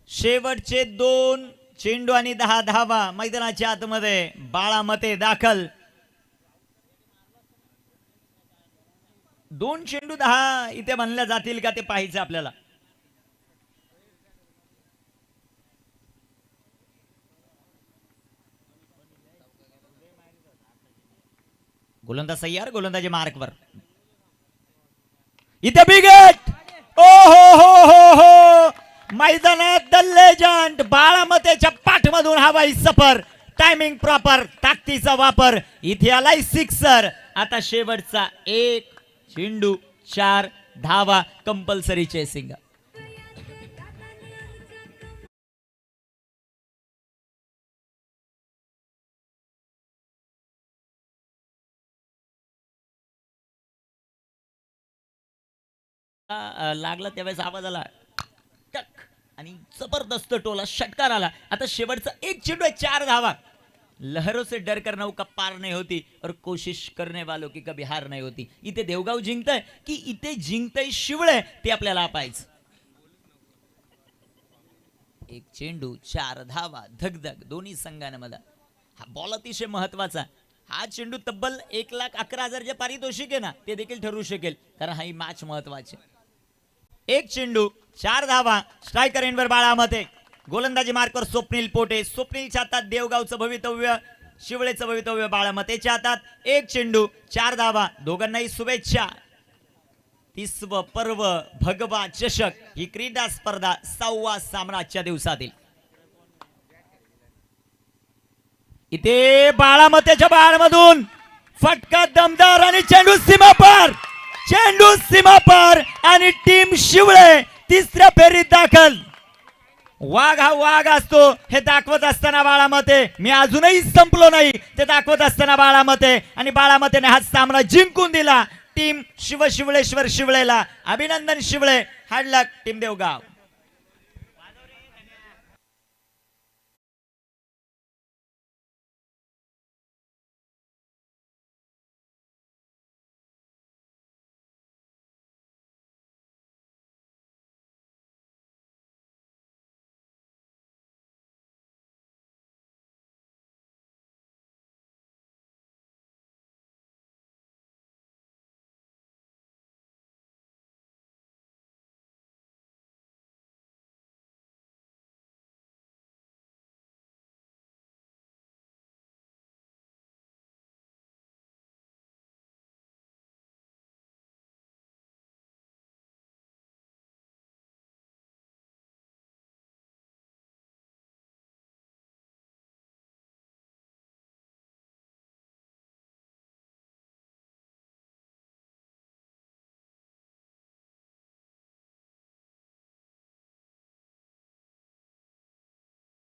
शेवटचे 2 चेंडू आणि 10 धावा मैदानाच्या आतमध्ये बाळामते दाखल। 2 चेंडू 10 इथे म्हणल्या जातील का ते पाहायचं आपल्याला। गोलंदाज तयार, गोलंदाजी मार्कवर। इथे बिगट, ओ हो मैदानात द लेजंड बाळामतेच्या पाठमधून हवाई सफर, टायमिंग प्रॉपर, ताकदीचा वापर, इथे आलाय सिक्सर। आता शेवटचा 1 चेंडू 4 धावा, कंपल्सरी चेसिंग। लागला त्यावेळेस आवाज आला टक आणि जबरदस्त टोला षटकार आला। आता शेवटचा 1 चेंडू आहे 4 धावा। लहरों से डर कर नौका पार नहीं होती और कोशिश करने वालों की कभी हार नहीं होती। इथे देवगाव जिंकतय की इथे जिंकतय शिवळे ते आपल्याला पाहायचं। 1 चेंडू 4 धावा, धगधग दोन्ही संघांमध्ये। हा बॉल अतिशय महत्वाचा। हा चेंडू तब्बल 1,11,000 जे पारितोषिक आहे ना ते देखील ठरू शकेल, कारण हा ही मॅच महत्वाची। 1 चेंडू 4 धावा, स्ट्रायकर एंडवर बाळामते, गोलंदाजी मार्कवर स्वप्नील पोटे। स्वप्नीलच्या हातात देवगावचं भवितव्य, शिवळेचं भवितव्य बाळामतेच्या हातात। 1 चेंडू 4 धावा, दोघांनाही शुभेच्छा। 30वं पर्व भगवा चषक ही क्रीडा स्पर्धा 6वा सामना आजच्या दिवसातील। इथे बाळामतेच्या बाळमधून फटका दमदार आणि चेंडू सीमापार, चेंडू सीमापार आणि टीम शिवळे तिसऱ्या फेरीत दाखल। वाघ हा वाघ असतो हे दाखवत असताना बाळामते, मी अजूनही संपलो नाही ते दाखवत असताना बाळामते, आणि बाळामतेने हा सामना जिंकून दिला। टीम शिवळेश्वर शिवळेला अभिनंदन। शिवळे, हार्ड लक टीम देवगाव।